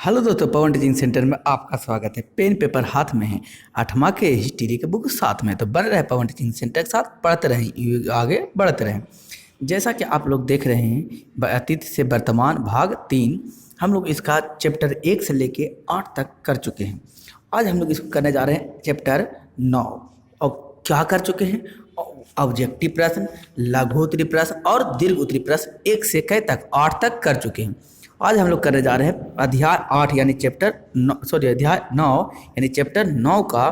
Hello दोस्तों, पवन teaching centre में आपका स्वागत है। पेन पेपर हाथ में है, 8वां के हिस्ट्री के बुक साथ में, तो बन रहे पवन टीचिंग सेंटर के साथ पढ़ते रहें, आगे बढ़ते रहें। जैसा कि आप लोग देख रहे हैं, अतीत से वर्तमान भाग 3 हम लोग इसका चैप्टर 1 से लेके 8 तक कर चुके हैं। आज हम लोग इसको करने जा रहे हैं चैप्टर 9। और क्या कर चुके हैं? ऑब्जेक्टिव प्रश्न, लघु उत्तरीय प्रश्न और दीर्घ उत्तरीय प्रश्न 1 से कै तक 8 तक कर चुके हैं। आज हम लोग करने जा रहे हैं अध्याय 8 यानी अध्याय 9 यानी चैप्टर 9 का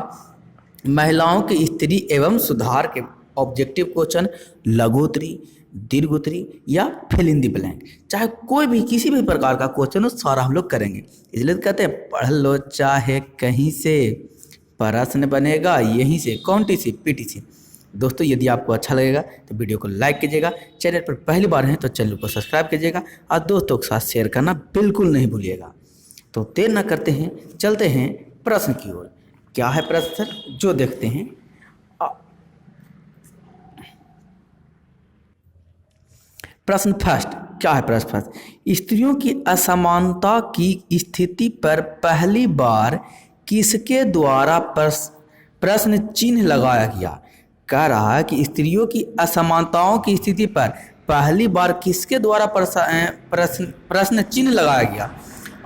महिलाओं की स्त्री एवं सुधार के ऑब्जेक्टिव क्वेश्चन, लघु उत्तरीय, दीर्घ उत्तरीय या फिल इन द ब्लैंक, चाहे कोई भी किसी भी प्रकार का क्वेश्चन हो, सारा हम लोग करेंगे। इसलिए कहते हैं पढ़ लो चाहे कहीं से, प्रश्न बनेगा यहीं से, कौन सी पीटी से। दोस्तों, यदि आपको अच्छा लगेगा तो वीडियो को लाइक कीजिएगा, चैनल पर पहली बार हैं तो चैनल को सब्सक्राइब कीजिएगा और दोस्तों के साथ शेयर करना बिल्कुल नहीं भूलिएगा। तो देर न करते हैं, चलते हैं प्रश्न की ओर। क्या है प्रश्न सर? जो देखते हैं। प्रश्न फर्स्ट, क्या है प्रश्न फर्स्ट? स्त्रियों की असमानता की स्थिति पर पहली बार किसके द्वारा प्रश्न चिन्ह लगाया गया? कह रहा है कि स्त्रियों की असमानताओं की स्थिति पर पहली बार किसके द्वारा प्रश्न चिन्ह लगाया गया?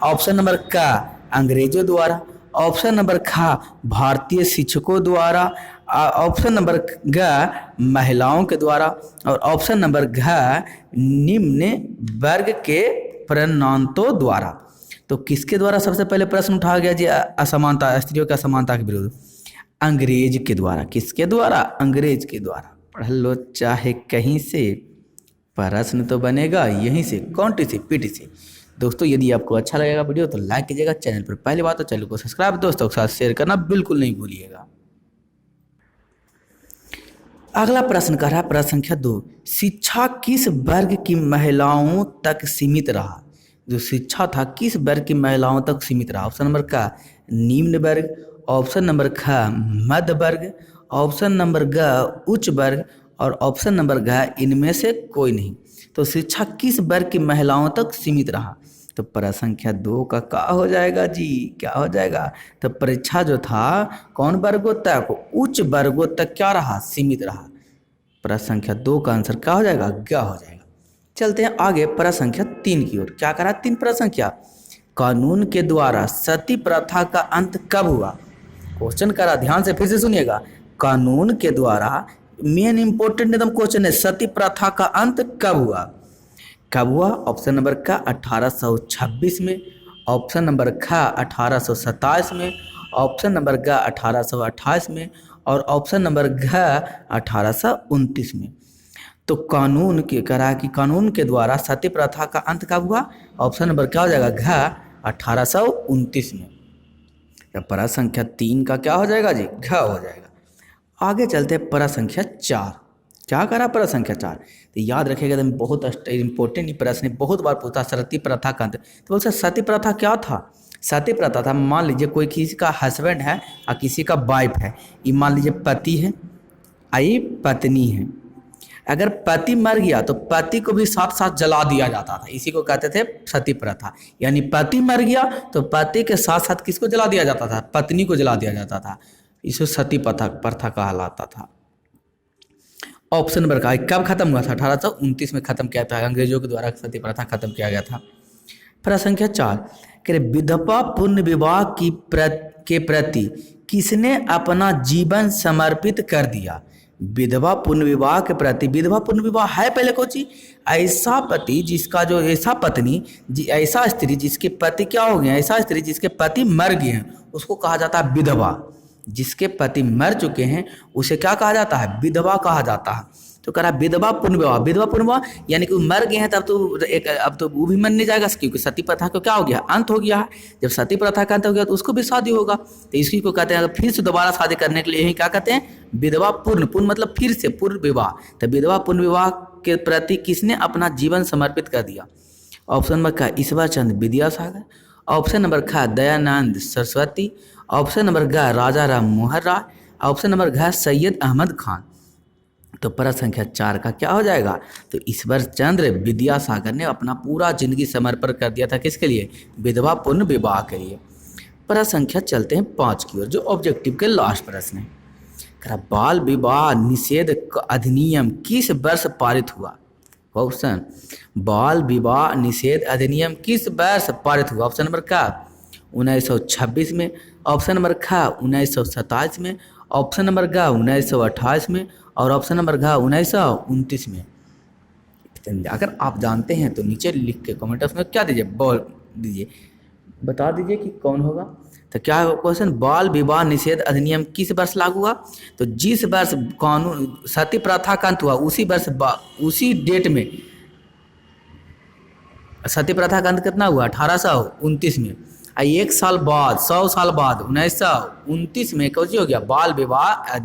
ऑप्शन नंबर क, अंग्रेजों द्वारा। ऑप्शन नंबर ख, भारतीय शिक्षकों द्वारा। ऑप्शन नंबर ग, महिलाओं के द्वारा। और ऑप्शन नंबर घ, निम्न वर्ग के प्रणांतों द्वारा। तो किसके द्वारा सबसे पहले प्रश्न उठाया गया जी असमानता, स्त्रियों की असमानता के विरुद्ध? अंग्रेज के द्वारा। किसके द्वारा? अंग्रेज के द्वारा। पढ़ लो चाहे कहीं से, प्रश्न तो बनेगा यहीं से, कौन सी पीटी से। दोस्तों, यदि आपको अच्छा लगेगा वीडियो तो लाइक कीजिएगा, चैनल पर पहली बार तो चैनल को सब्सक्राइब, दोस्तों के साथ शेयर करना बिल्कुल नहीं भूलिएगा। अगला प्रश्न कर रहा है प्रश्न संख्या 2, शिक्षा किस वर्ग की महिलाओं तक सीमित रहा? जो शिक्षा था किस वर्ग की महिलाओं तक सीमित रहा? ऑप्शन नंबर क, निम्न वर्ग। ऑप्शन नंबर ख, मध्य वर्ग। ऑप्शन नंबर ग, उच्च वर्ग। और ऑप्शन नंबर घ, इनमें से कोई नहीं। तो शिक्षा किस वर्ग की महिलाओं तक सीमित रहा? तो प्रश्न संख्या 2 का क्या हो जाएगा जी? क्या हो जाएगा? तो परीक्षा जो था कौन वर्गों तक? उच्च वर्गों तक क्या रहा? सीमित रहा। प्रश्न संख्या 2 का आंसर क्या हो जाएगा? क्या हो जाएगा। चलते हैं आगे प्रश्न संख्या 3 की ओर। क्या करा? 3 प्रश्न क्या? कानून के द्वारा सती प्रथा का अंत कब हुआ? क्वेश्चन करा, ध्यान से फिर से सुनिएगा। कानून के द्वारा, मेन इंपोर्टेंट एकदम क्वेश्चन है, सती प्रथा का अंत कब हुआ? कब हुआ? ऑप्शन नंबर का 1826 में। ऑप्शन नंबर ख 1827 में। ऑप्शन नंबर ग 1828 में। और ऑप्शन नंबर घ 1829 में। तो कानून के करा कि कानून के द्वारा सती प्रथा का अंत कब हुआ? ऑप्शन नंबर क्या हो जाएगा? घ 1829 में। प्रश्न संख्या 3 का क्या हो जाएगा जी? घ हो जाएगा। आगे चलते हैं प्रश्न संख्या 4। क्या करा प्रश्न संख्या 4? तो याद रखिएगा, एकदम बहुत इंपॉर्टेंट प्रश्न है, बहुत बार पूछता। सती प्रथा का अंत, तो बोलते सती प्रथा क्या था? सती प्रथा था, मान लीजिए कोई किसी का हस्बैंड है और किसी का वाइफ है। ये मान लीजिए पति है, आई पत्नी है। अगर पति मर गया तो पति को भी साथ साथ जला दिया जाता था। इसी को कहते थे सती प्रथा। यानी पति मर गया तो पति के साथ साथ किसको जला दिया जाता था? पत्नी को जला दिया जाता था। इसे सती प्रथा कहलाता था। ऑप्शन नंबर का कब खत्म हुआ था? 1829 में खत्म किया था, अंग्रेजों के द्वारा सती प्रथा खत्म किया गया था। प्रश्न संख्या 4, कि विधवा पुण्य विवाह के प्रति किसने अपना जीवन समर्पित कर दिया? विधवा पुण्य विवाह के प्रति, विधवा पुण्य विवाह है पहले कोची? ऐसा पति जिसका जो, ऐसा पत्नी, ऐसा स्त्री जिसके पति क्या हो गए, ऐसा स्त्री जिसके पति मर गए हैं, उसको कहा जाता है विधवा। जिसके पति मर चुके हैं उसे क्या कहा जाता है? विधवा कहा जाता है। तो कह रहा विधवा पुण्य विवाह। विधवा पुण्य विवाह यानी कि मर गए हैं तब तो अब तो वो भी मन नहीं जाएगा, क्योंकि सती प्रथा को क्या हो गया? अंत हो गया है। जब सती प्रथा का अंत हो गया तो उसको भी शादी होगा। तो इसी को कहते हैं फिर से दोबारा शादी करने के लिए यही क्या कहते हैं? विधवा पुण्य। पुण्य मतलब फिर से, पूर्व विवाह। तो विधवा पुण्य विवाह के प्रति किसने अपना जीवन समर्पित कर दिया? ऑप्शन नंबर क, ईश्वर चंद्र विद्यासागर। ऑप्शन नंबर ख, दयानंद सरस्वती। ऑप्शन नंबर ग, राजा राम मोहन राय। ऑप्शन नंबर घ, सैयद अहमद खान। तो प्रश्न संख्या 4 का क्या हो जाएगा? तो ईश्वर चंद्र विद्यासागर ने अपना पूरा जिंदगी समर्पण कर दिया था किसके लिए? विधवा पूर्ण विवाह के लिए। प्रश्न संख्या चलते हैं 5 की ओर, जो ऑब्जेक्टिव के लास्ट प्रश्न है। बाल विवाह निषेध अधिनियम किस वर्ष पारित हुआ? ऑप्शन, बाल विवाह निषेध अधिनियम किस वर्ष पारित हुआ? ऑप्शन नंबर का 1926 में, ऑप्शन नंबर खा 1927 में, ऑप्शन नंबर ग 1928 में, और ऑप्शन नंबर घ 1929 में। अगर आप जानते हैं तो नीचे लिख के कमेंट बॉक्स में क्या दीजिए, बोल दीजिए, बता दीजिए कि कौन होगा। तो क्या है क्वेश्चन? बाल विवाह निषेध अधिनियम किस वर्ष लागू हुआ? तो जिस वर्ष कानून सती प्रथा का अंत हुआ उसी वर्ष उसी डेट में सती प्रथा का अंत कितना हुआ? 1829 में। 1 साल बाद 100 साल बाद 1929 में कौन हो गया? बाल विवाह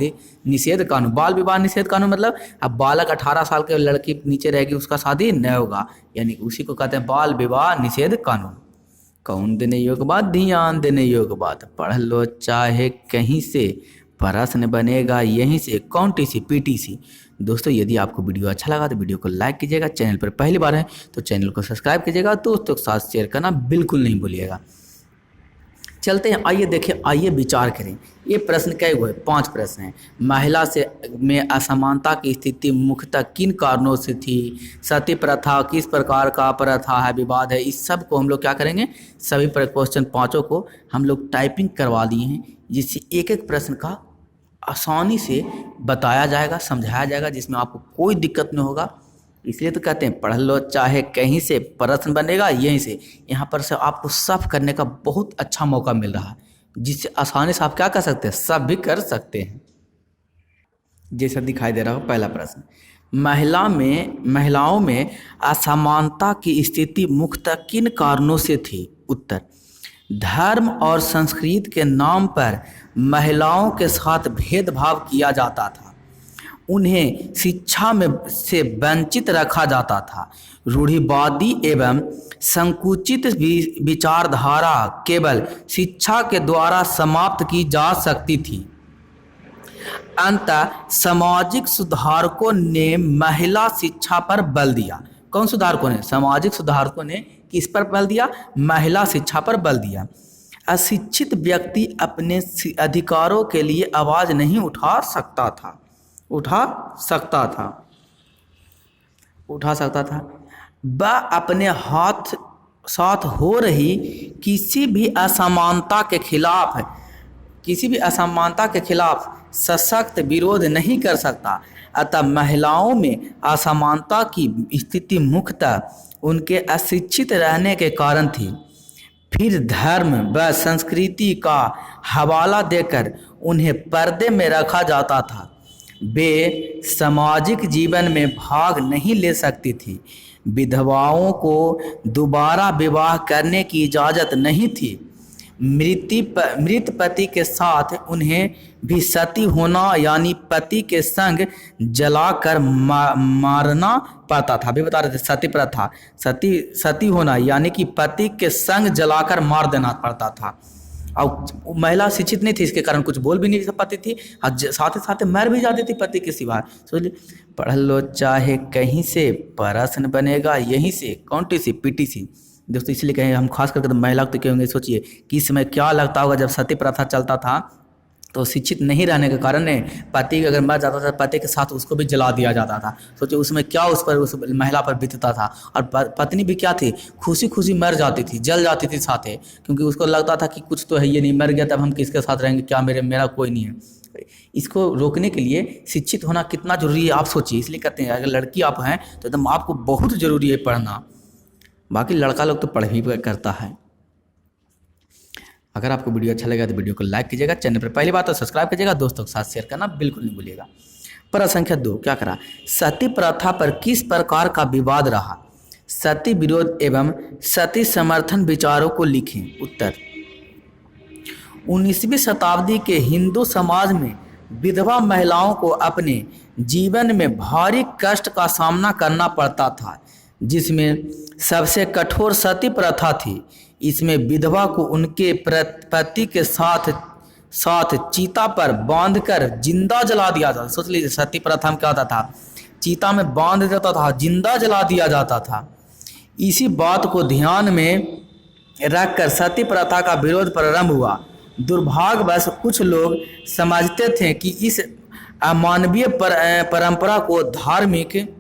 निषेध कानून। बाल विवाह निषेध कानून मतलब अब बालक 18 साल के लड़की नीचे रहेगी उसका शादी नहीं होगा, यानी उसी को कहते हैं बाल विवाह निषेध कानून। कौन देने योग्य बात? ध्यान देने योग्य बात। पढ़ लो चाहे कहीं से, प्रश्न बनेगा यहीं से। कौन टीसी? पीटीसी। दोस्तों यदि आपको वीडियो अच्छा लगा तो वीडियो को लाइक कीजिएगा, चैनल पर पहली बार है तो चैनल को सब्सक्राइब कीजिएगा, दोस्तों के साथ शेयर करना बिल्कुल नहीं भूलिएगा। चलते हैं, आइए देखें, आइए विचार करें। ये प्रश्न कई हुए? 5 प्रश्न हैं। महिला से में असमानता की स्थिति मुख्यतः किन कारणों से थी? सती प्रथा किस प्रकार का प्रथा है, विवाद है? इस सब को हम लोग क्या करेंगे, सभी क्वेश्चन 5 को हम लोग टाइपिंग करवा दिए हैं, जिससे एक एक प्रश्न का आसानी से बताया जाएगा, समझाया जाएगा, जिसमें आपको कोई दिक्कत नहीं होगा। इसलिए तो कहते हैं पढ़ लो चाहे कहीं से, प्रश्न बनेगा यहीं से। यहाँ पर से आपको सब करने का बहुत अच्छा मौका मिल रहा है, जिससे आसानी से आप क्या कर सकते हैं, सब भी कर सकते हैं। जैसा दिखाई दे रहा हो पहला प्रश्न, महिलाओं में असमानता की स्थिति मुख्यतः किन कारणों से थी? उत्तर, धर्म और संस्कृति के नाम पर महिलाओं के साथ भेदभाव किया जाता था, उन्हें शिक्षा में से वंचित रखा जाता था, रूढ़िवादी एवं संकुचित विचारधारा केवल शिक्षा के द्वारा समाप्त की जा सकती थी। अंततः सामाजिक सुधारकों ने महिला शिक्षा पर बल दिया। कौन सुधारकों ने? सामाजिक सुधारकों ने किस पर बल दिया? महिला शिक्षा पर बल दिया। अशिक्षित व्यक्ति अपने अधिकारों के लिए आवाज नहीं उठा सकता था। वह अपने साथ हो रही किसी भी असमानता के खिलाफ सशक्त विरोध नहीं कर सकता। अतः महिलाओं में असमानता की स्थिति मुख्यतः उनके अशिक्षित रहने के कारण थी। फिर धर्म व संस्कृति का हवाला देकर उन्हें पर्दे में रखा जाता था। वे सामाजिक जीवन में भाग नहीं ले सकती थी। विधवाओं को दोबारा विवाह करने की इजाज़त नहीं थी। मृत पति के साथ उन्हें भी सती होना यानी पति के संग जलाकर मारना पड़ता था। अभी बता रहे थे सती प्रथा, सती होना यानी कि पति के संग जलाकर मार देना पड़ता था। और महिला शिक्षित नहीं थी, इसके कारण कुछ बोल भी नहीं पाती थी, और साथ ही साथ मर भी जाती थी पति के सिवा। सोचिए, पढ़ लो चाहे कहीं से, प्रश्न बनेगा यहीं से। कौन टीसी? पीटीसी। दोस्तों इसलिए कहें हम खास करके तो महिला तो कहेंगे, सोचिए कि इस समय क्या लगता होगा जब सती प्रथा चलता था, तो शिक्षित नहीं रहने के कारण पति अगर मर जाता था पति के साथ उसको भी जला दिया जाता था। सोचिए उसमें क्या उस महिला पर बीतता था। और पत्नी भी क्या थी, खुशी खुशी मर जाती थी, जल जाती थी साथ, क्योंकि उसको लगता था कि कुछ तो है, ये नहीं मर गया तब हम किसके साथ रहेंगे, क्या मेरा कोई नहीं है। इसको रोकने के लिए शिक्षित होना कितना जरूरी है आप सोचिए। इसलिए कहते हैं अगर लड़की आप हैं तो एकदम आपको बहुत ज़रूरी है पढ़ना। बाकी लड़का लोग तो पढ़ भी करता है। अगर आपको वीडियो अच्छा लगा तो वीडियो को लाइक कीजिएगा, चैनल पर पहली बात तो सब्सक्राइब कीजिएगा, दोस्तों के साथ शेयर करना बिल्कुल नहीं भूलिएगा। प्रश्न संख्या 2 क्या करा? सती प्रथा पर किस प्रकार का विवाद रहा? सती विरोध एवं सती समर्थन विचारों को लिखें। उत्तर, 19वीं शताब्दी के हिंदू समाज में विधवा महिलाओं को अपने जीवन में भारी कष्ट का सामना करना पड़ता था, जिसमें सबसे कठोर सती प्रथा थी। इसमें विधवा को उनके पति के साथ साथ चीता पर बांधकर जिंदा जला दिया जाता। सोच लीजिए सती प्रथा में क्या होता था, चीता में बांध देता था, जिंदा जला दिया जाता था। इसी बात को ध्यान में रखकर सती प्रथा का विरोध प्रारंभ हुआ। दुर्भाग्यवश कुछ लोग समझते थे कि इस अमानवीय परंपरा को धार्मिक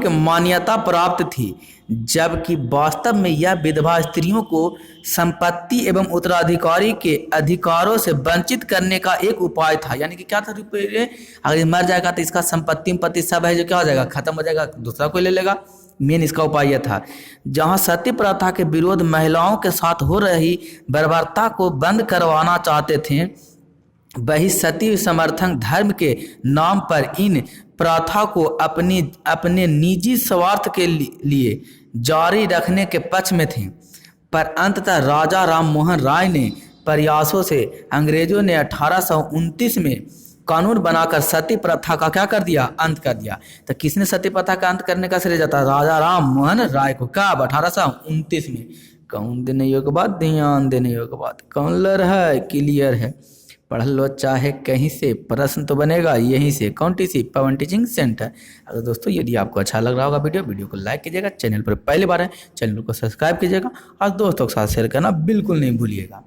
मान्यता प्राप्त थी, जबकि वास्तव में यह विधवा स्त्रियों को संपत्ति एवं उत्तराधिकारी के अधिकारों से वंचित करने का एक उपाय था। यानी कि क्या था, अगर मर जाएगा तो इसका संपत्ति सब है जो क्या हो जाएगा, खत्म हो जाएगा, दूसरा कोई ले लेगा। मेन इसका उपाय यह था। जहां सती प्रथा के विरोध महिलाओं के साथ हो रही बर्बरता को बंद करवाना चाहते थे, वही सती समर्थन धर्म के नाम पर इन प्रथा को अपने निजी स्वार्थ के लिए जारी रखने के पक्ष में थे। पर अंततः राजा राम मोहन राय ने प्रयासों से अंग्रेजों ने 1829 में कानून बनाकर सती प्रथा का क्या कर दिया, अंत कर दिया। तो किसने सती प्रथा का अंत करने का श्रेय जाता, राजा राम मोहन राय को। कब, 1829 में। कौन देने योग्य बात, ध्यान देने योग्य बात। कौन लर है, क्लियर है, पढ़ लो चाहे कहीं से, प्रश्न तो बनेगा यहीं से। कौन टीसी, पवन टीचिंग सेंटर। अगर दोस्तों यदि आपको अच्छा लग रहा होगा वीडियो को लाइक कीजिएगा, चैनल पर पहली बार है चैनल को सब्सक्राइब कीजिएगा और दोस्तों के साथ शेयर करना बिल्कुल नहीं भूलिएगा।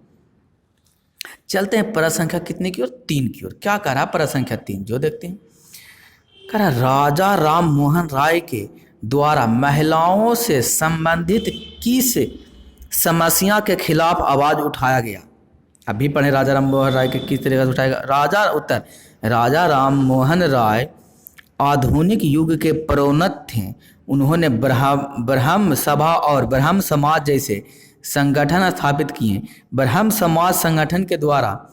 चलते हैं प्रश्न संख्या कितने की ओर, 3 की ओर। क्या कह रहा प्रश्न संख्या 3, जो देखते हैं। कह रहा राजा राम मोहन राय के द्वारा महिलाओं से संबंधित किस समस्या के खिलाफ आवाज उठाया गया। अभी पढ़े राजा राम मोहन राय के किस तरीके से उठाएगा। उत्तर, राजा राम मोहन राय आधुनिक युग के प्रोन्नत थे। उन्होंने ब्रह्म सभा और ब्रह्म समाज जैसे संगठन स्थापित किए। ब्रह्म समाज संगठन के द्वारा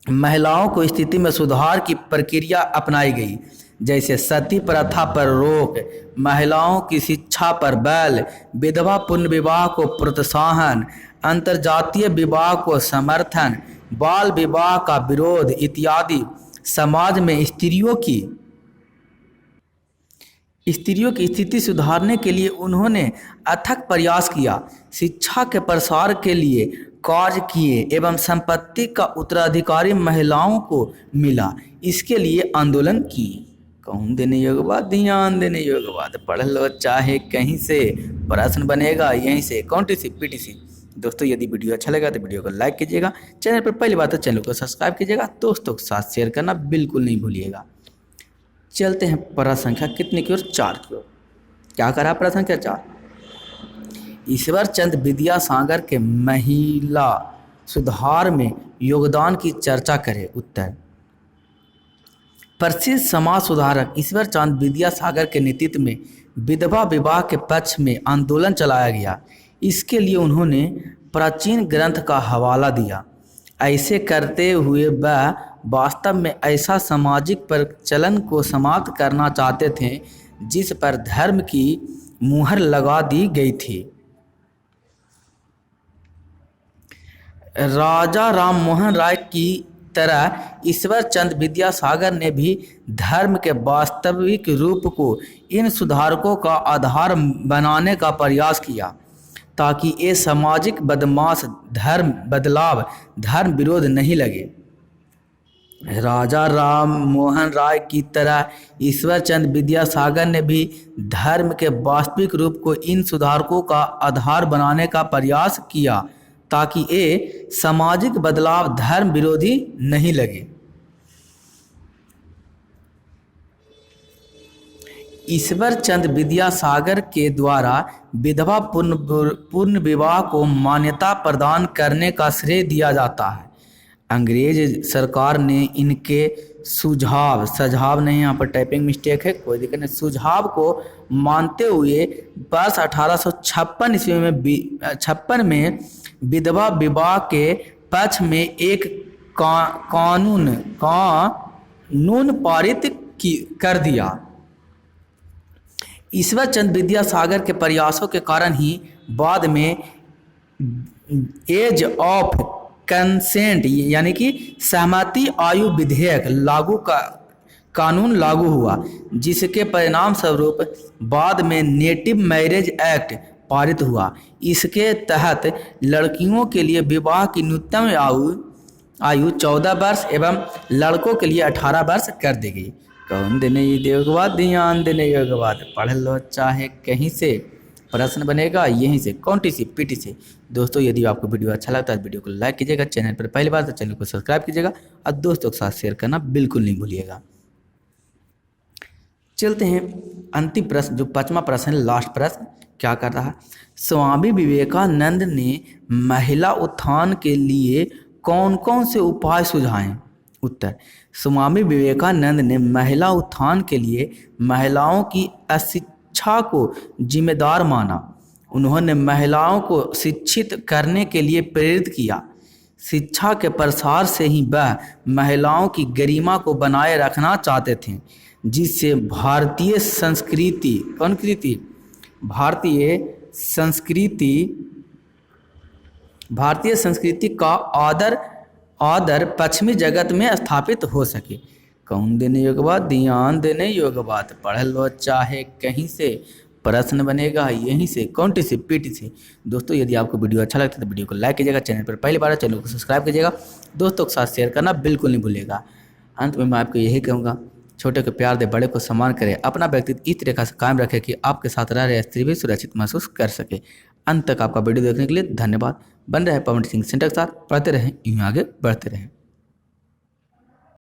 महिलाओं को स्थिति में सुधार की प्रक्रिया अपनाई गई, जैसे सती प्रथा पर रोक, महिलाओं की शिक्षा पर बल, विधवा पुनर्विवाह को प्रोत्साहन, अंतर्जातीय विवाह को समर्थन, बाल विवाह का विरोध इत्यादि। समाज में स्त्रियों की स्थिति सुधारने के लिए उन्होंने अथक प्रयास किया, शिक्षा के प्रसार के लिए कार्य किए एवं संपत्ति का उत्तराधिकारी महिलाओं को मिला, इसके लिए आंदोलन किए। कौन देने योग्य बात, ध्यान देने योग्य बात। पढ़ लो चाहे कहीं से, प्रश्न बनेगा यहीं से। कौन टीसी, पीटीसी। दोस्तों यदि वीडियो अच्छा लगा तो वीडियो को लाइक कीजिएगा, चैनल पर पहली बार तो चैनल को सब्सक्राइब कीजिएगा, दोस्तों के साथ शेयर करना बिल्कुल नहीं भूलिएगा। चलते हैं प्रश्न संख्या कितने की ओर, 4 की ओर। क्या करा प्रश्न संख्या 4। ईश्वर चंद विद्यासागर के महिला सुधार में योगदान की चर्चा करें। उत्तर, प्रसिद्ध समाज सुधारक ईश्वर चंद विद्यासागर के नेतृत्व में विधवा विवाह के पक्ष में आंदोलन चलाया गया। इसके लिए उन्होंने प्राचीन ग्रंथ का हवाला दिया। ऐसे करते हुए वह वास्तव में ऐसा सामाजिक प्रचलन को समाप्त करना चाहते थे जिस पर धर्म की मुहर लगा दी गई थी। राजा राम मोहन राय की तरह ईश्वर चंद विद्यासागर ने भी धर्म के वास्तविक रूप को इन सुधारकों का आधार बनाने का प्रयास किया, ताकि ये सामाजिक बदमाश धर्म विरोध नहीं लगे। राजा राम मोहन राय की तरह ईश्वर चंद विद्यासागर ने भी धर्म के वास्तविक रूप को इन सुधारकों का आधार बनाने का प्रयास किया, ताकि ये सामाजिक बदलाव धर्म विरोधी नहीं लगे। ईश्वर चंद विद्यासागर के द्वारा विधवा पूर्ण विवाह को मान्यता प्रदान करने का श्रेय दिया जाता है। अंग्रेज सरकार ने इनके सुझाव नहीं, यहाँ पर टाइपिंग मिस्टेक है, कोई दिक्कत नहीं, सुझाव को मानते हुए वर्ष 1856 ईस्वी में 56 में विधवा विवाह के पक्ष में एक कानून पारित कर दिया। ईश्वर चंद विद्यासागर के प्रयासों के कारण ही बाद में एज ऑफ कंसेंट यानी कि सहमति आयु विधेयक कानून लागू हुआ, जिसके परिणाम स्वरूप बाद में नेटिव मैरिज एक्ट पारित हुआ। इसके तहत लड़कियों के लिए विवाह की न्यूनतम आयु 14 वर्ष एवं लड़कों के लिए 18 वर्ष कर दी गई। कौन देने योग्य ध्यान देने योग्य बात, पढ़ लो चाहे कहीं से, प्रश्न बनेगा यहीं से, कौन से पीटी से। दोस्तों यदि आपको वीडियो अच्छा लगता है वीडियो को लाइक कीजिएगा, चैनल पर पहली बार तो चैनल को सब्सक्राइब कीजिएगा और दोस्तों के साथ शेयर करना बिल्कुल नहीं भूलिएगा। चलते हैं अंतिम प्रश्न, जो 5वां प्रश्न है, लास्ट प्रश्न क्या कर रहा है। स्वामी विवेकानंद ने महिला उत्थान के लिए कौन कौन से उपाय सुझाए। उत्तर, स्वामी विवेकानंद ने महिला उत्थान के लिए महिलाओं की अशिक्षा को जिम्मेदार माना। उन्होंने महिलाओं को शिक्षित करने के लिए प्रेरित किया। शिक्षा के प्रसार से ही वह महिलाओं की गरिमा को बनाए रखना चाहते थे, जिससे भारतीय संस्कृति का आदर पश्चिमी जगत में स्थापित हो सके। कौन देने योग्य बात, ध्यान देने योग्य बात, पढ़ लो चाहे कहीं से, प्रश्न बनेगा यहीं से, कौन से पीटी से। दोस्तों यदि आपको वीडियो अच्छा लगता है तो वीडियो को लाइक कीजिएगा, चैनल पर पहली बार चैनल को सब्सक्राइब कीजिएगा, दोस्तों के साथ शेयर करना बिल्कुल नहीं भूलिएगा। अंत में मैं आपको यही कहूँगा, छोटे को प्यार दे, बड़े को सम्मान करें, अपना व्यक्तित्व इस तरीके से कायम रखें कि आपके साथ रह रहे स्त्री भी सुरक्षित महसूस कर सके। अंत तक आपका वीडियो देखने के लिए धन्यवाद। बन रहे पवन सिंह सेंटर के साथ, पढ़ते रहें यूँ आगे बढ़ते रहें।